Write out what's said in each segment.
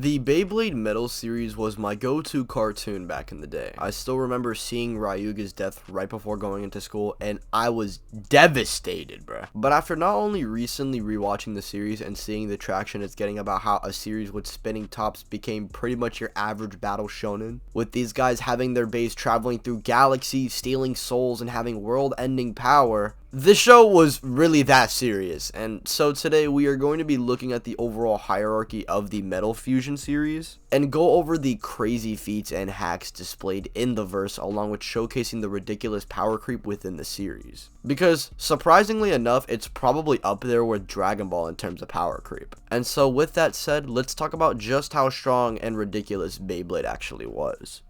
The Beyblade Metal Series was my go-to cartoon back in the day. I still remember seeing Ryuga's death right before going into school, and I was devastated, bruh. But after not only recently rewatching the series and seeing the traction it's getting about how a series with spinning tops became pretty much your average battle shonen, with these guys having their base traveling through galaxies, stealing souls, and having world-ending power, this show was really that serious. And so today we are going to be looking at the overall hierarchy of the Metal Fusion series and go over the crazy feats and hacks displayed in the verse, along with showcasing the ridiculous power creep within the series. Because surprisingly enough, it's probably up there with Dragon Ball in terms of power creep. And so with that said, let's talk about just how strong and ridiculous Beyblade actually was.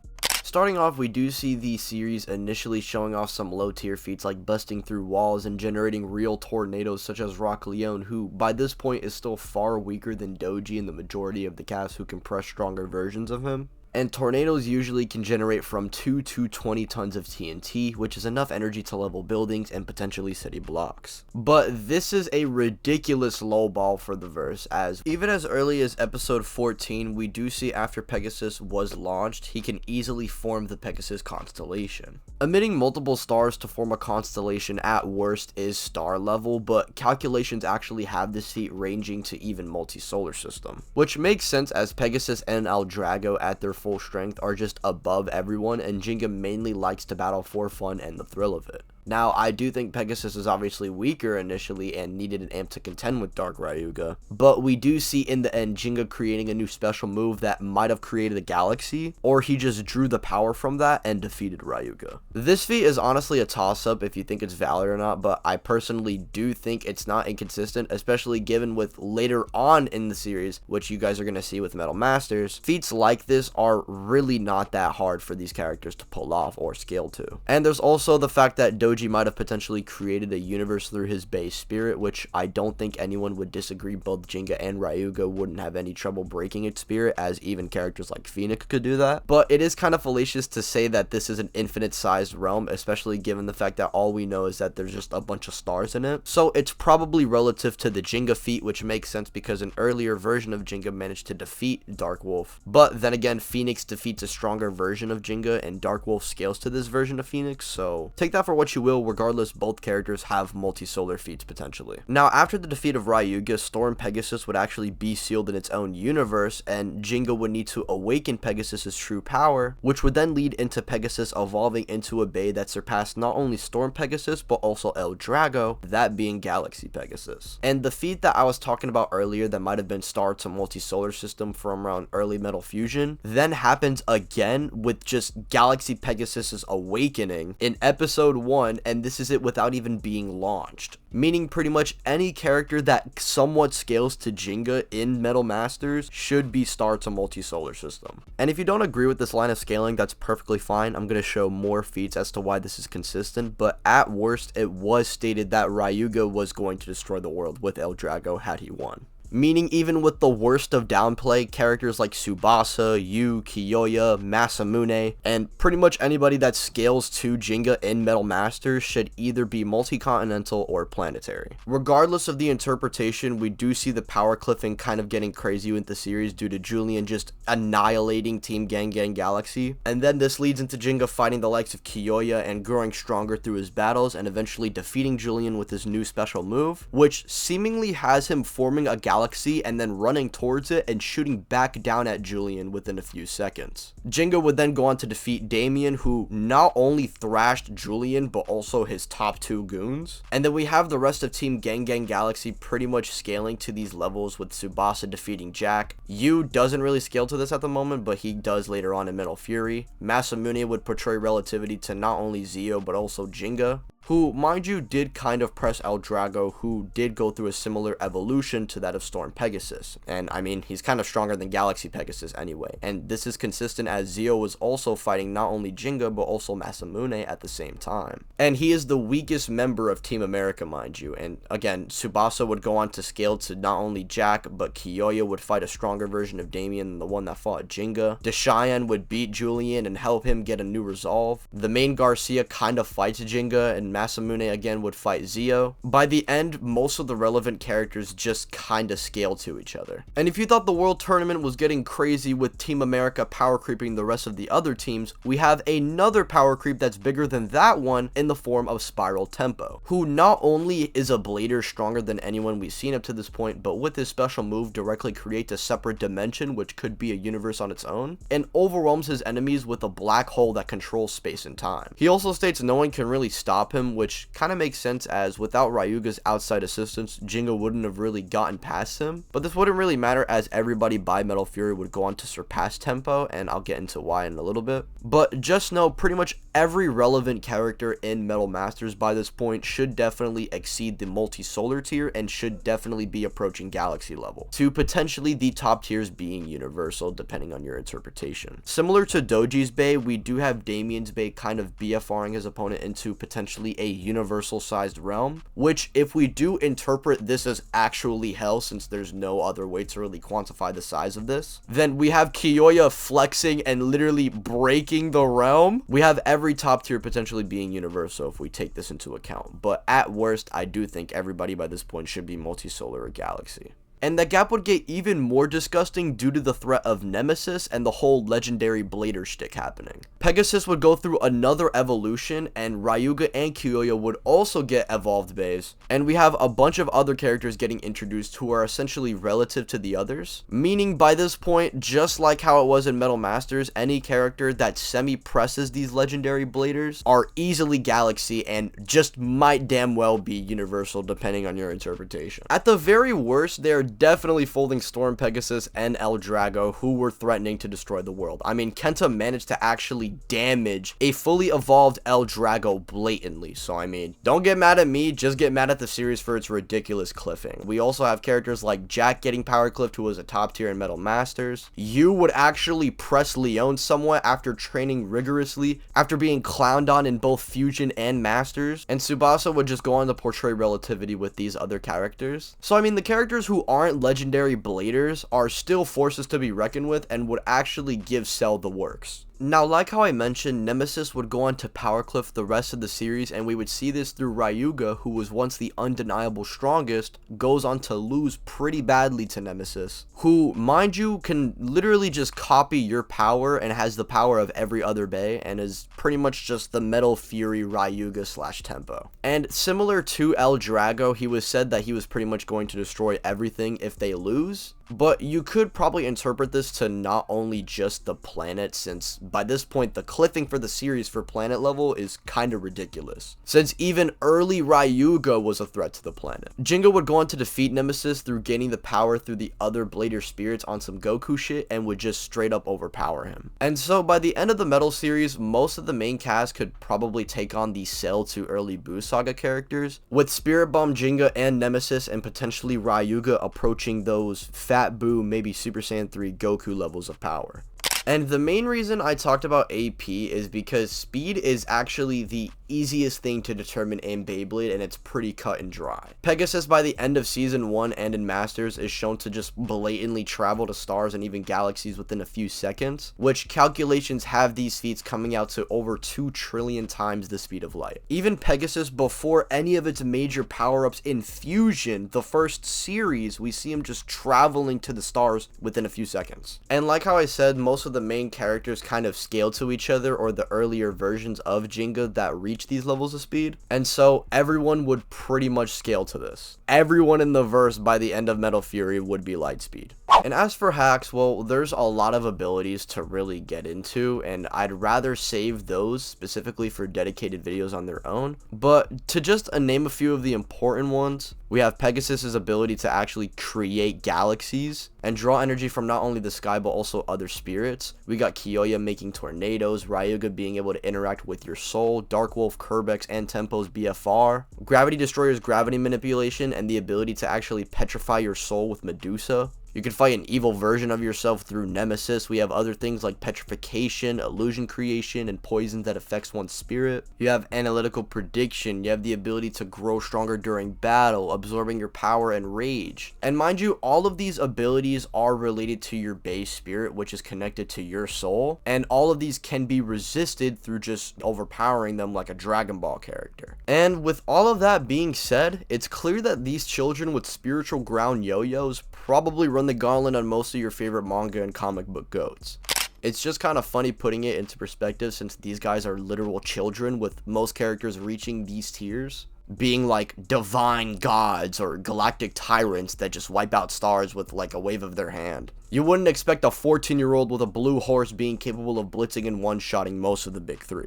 Starting off, we do see the series initially showing off some low tier feats like busting through walls and generating real tornadoes such as Rock Leone, who by this point is still far weaker than Doji and the majority of the cast who can press stronger versions of him. And tornadoes usually can generate from 2 to 20 tons of TNT, which is enough energy to level buildings and potentially city blocks. But this is a ridiculous low ball for the verse, as even as early as episode 14, we do see after Pegasus was launched, he can easily form the Pegasus constellation. Emitting multiple stars to form a constellation at worst is star level, but calculations actually have this feat ranging to even multi-solar system, which makes sense as Pegasus and L Drago at their full strength are just above everyone, and Gingka mainly likes to battle for fun and the thrill of it. Now, I do think Pegasus is obviously weaker initially and needed an amp to contend with Dark Ryuga, but we do see in the end Gingka creating a new special move that might have created a galaxy, or he just drew the power from that and defeated Ryuga. This feat is honestly a toss-up if you think it's valid or not, but I personally do think it's not inconsistent, especially given with later on in the series, which you guys are going to see with Metal Masters, feats like this are really not that hard for these characters to pull off or scale to. And there's also the fact that Doji might have potentially created a universe through his base spirit, which I don't think anyone would disagree. Both Gingka and Ryuga wouldn't have any trouble breaking its spirit, as even characters like Phoenix could do that. But it is kind of fallacious to say that this is an infinite sized realm, especially given the fact that all we know is that there's just a bunch of stars in it. So it's probably relative to the Gingka feat, which makes sense because an earlier version of Gingka managed to defeat Dark Wolf. But then again, Phoenix defeats a stronger version of Gingka, and Dark Wolf scales to this version of Phoenix, so take that for what you will. Regardless, both characters have multi-solar feats potentially. Now, after the defeat of Ryuga, Storm Pegasus would actually be sealed in its own universe, and Gingka would need to awaken Pegasus's true power, which would then lead into Pegasus evolving into a bey that surpassed not only Storm Pegasus, but also L Drago, that being Galaxy Pegasus. And the feat that I was talking about earlier that might have been star to multi-solar system from around early Metal Fusion, then happens again with just Galaxy Pegasus's awakening in episode 1, and this is it without even being launched. Meaning pretty much any character that somewhat scales to Gingka in Metal Masters should be star to multi-solar system. And if you don't agree with this line of scaling, that's perfectly fine. I'm going to show more feats as to why this is consistent, but at worst, it was stated that Ryuga was going to destroy the world with El Drago had he won. Meaning even with the worst of downplay, characters like Tsubasa, Kyoya, Masamune, and pretty much anybody that scales to Gingka in Metal Masters should either be multi-continental or planetary. Regardless of the interpretation, we do see the power cliffing kind of getting crazy with the series due to Julian just annihilating Team Gang Gang Galaxy, and then this leads into Gingka fighting the likes of Kyoya and growing stronger through his battles and eventually defeating Julian with his new special move, which seemingly has him forming a galaxy and then running towards it and shooting back down at Julian within a few seconds. Gingka would then go on to defeat Damien, who not only thrashed Julian but also his top 2 goons. And then we have the rest of Team Gang Gang Galaxy pretty much scaling to these levels, with Tsubasa defeating Jack. Yu doesn't really scale to this at the moment, but he does later on in Metal Fury. Masamune would portray relativity to not only Zio but also Gingka, who, mind you, did kind of press El Drago, who did go through a similar evolution to that of Storm Pegasus. And I mean, he's kind of stronger than Galaxy Pegasus anyway. And this is consistent as Zio was also fighting not only Gingka, but also Masamune at the same time. And he is the weakest member of Team America, mind you. And again, Tsubasa would go on to scale to not only Jack, but Kyoya would fight a stronger version of Damien than the one that fought Gingka. Cheyenne would beat Julian and help him get a new resolve. The main Garcia kind of fights Gingka, and Masamune again would fight Zio. By the end, most of the relevant characters just kinda scale to each other. And if you thought the World Tournament was getting crazy with Team America power creeping the rest of the other teams, we have another power creep that's bigger than that one in the form of Spiral Tempo, who not only is a blader stronger than anyone we've seen up to this point, but with his special move directly creates a separate dimension, which could be a universe on its own, and overwhelms his enemies with a black hole that controls space and time. He also states no one can really stop him, which kind of makes sense, as without Ryuga's outside assistance, Gingka wouldn't have really gotten past him, but this wouldn't really matter as everybody by Metal Fury would go on to surpass Tempo, and I'll get into why in a little bit. But just know pretty much every relevant character in Metal Masters by this point should definitely exceed the multi-solar tier and should definitely be approaching galaxy level, to potentially the top tiers being universal depending on your interpretation. Similar to Doji's Bey, we do have Damien's Bey kind of BFRing his opponent into potentially a universal sized realm, which if we do interpret this as actually hell, since there's no other way to really quantify the size of this, then we have Kyoya flexing and literally breaking the realm. We have every top tier potentially being universal if we take this into account, but at worst, I do think everybody by this point should be multisolar or galaxy. And that gap would get even more disgusting due to the threat of Nemesis and the whole legendary blader shtick happening. Pegasus would go through another evolution, and Ryuga and Kyoya would also get evolved beys, and we have a bunch of other characters getting introduced who are essentially relative to the others, meaning by this point, just like how it was in Metal Masters, any character that semi-presses these legendary bladers are easily galaxy and just might damn well be universal depending on your interpretation. At the very worst, they are definitely folding Storm, Pegasus, and L Drago, who were threatening to destroy the world. I mean, Kenta managed to actually damage a fully evolved L Drago blatantly, so I mean, don't get mad at me, just get mad at the series for its ridiculous cliffing. We also have characters like Jack getting power clipped, who was a top tier in Metal Masters. You would actually press Leone somewhat after training rigorously, after being clowned on in both Fusion and Masters, and Tsubasa would just go on to portray relativity with these other characters. So I mean, the characters who aren't legendary bladers are still forces to be reckoned with and would actually give Cell the works. Now, like how I mentioned, Nemesis would go on to power cliff the rest of the series, and we would see this through Ryuga, who was once the undeniable strongest, goes on to lose pretty badly to Nemesis, who, mind you, can literally just copy your power and has the power of every other Bey, and is pretty much just the Metal Fury Ryuga / Tempo. And similar to L Drago, he was said that he was pretty much going to destroy everything if they lose. But you could probably interpret this to not only just the planet, since by this point the cliffing for the series for planet level is kinda ridiculous, since even early Ryuga was a threat to the planet. Gingka would go on to defeat Nemesis through gaining the power through the other blader spirits on some Goku shit, and would just straight up overpower him. And so by the end of the Metal series, most of the main cast could probably take on the Cell to early Buu Saga characters, with Spirit Bomb Gingka and Nemesis and potentially Ryuga approaching those Fat Buu, maybe Super Saiyan 3 Goku levels of power. And the main reason I talked about AP is because speed is actually the easiest thing to determine in Beyblade, and it's pretty cut and dry. Pegasus by the end of season 1 and in Masters is shown to just blatantly travel to stars and even galaxies within a few seconds, which calculations have these feats coming out to over 2 trillion times the speed of light. Even Pegasus, before any of its major power-ups in Fusion, the first series, we see him just traveling to the stars within a few seconds. And like how I said, most of the main characters kind of scale to each other, or the earlier versions of Gingka that reach these levels of speed, and so everyone would pretty much scale to this. Everyone in the verse by the end of Metal Fury would be light speed. And as for hacks, well, there's a lot of abilities to really get into, and I'd rather save those specifically for dedicated videos on their own. But to just name a few of the important ones, we have Pegasus's ability to actually create galaxies and draw energy from not only the sky but also other spirits. We got Kyoya making tornadoes, Ryuga being able to interact with your soul, Dark Wolf, Kerbex, and Tempo's BFR, Gravity Destroyer's gravity manipulation and the ability to actually petrify your soul with Medusa, You can fight an evil version of yourself through Nemesis. We have other things like petrification, illusion creation, and poison that affects one's spirit. You have analytical prediction. You have the ability to grow stronger during battle, absorbing your power and rage. And mind you, all of these abilities are related to your base spirit, which is connected to your soul. And all of these can be resisted through just overpowering them like a Dragon Ball character. And with all of that being said, it's clear that these children with spiritual ground yo-yos probably run the gauntlet on most of your favorite manga and comic book goats. It's just kind of funny putting it into perspective since these guys are literal children, with most characters reaching these tiers being like divine gods or galactic tyrants that just wipe out stars with like a wave of their hand. You wouldn't expect a 14-year-old with a blue horse being capable of blitzing and one-shotting most of the big three.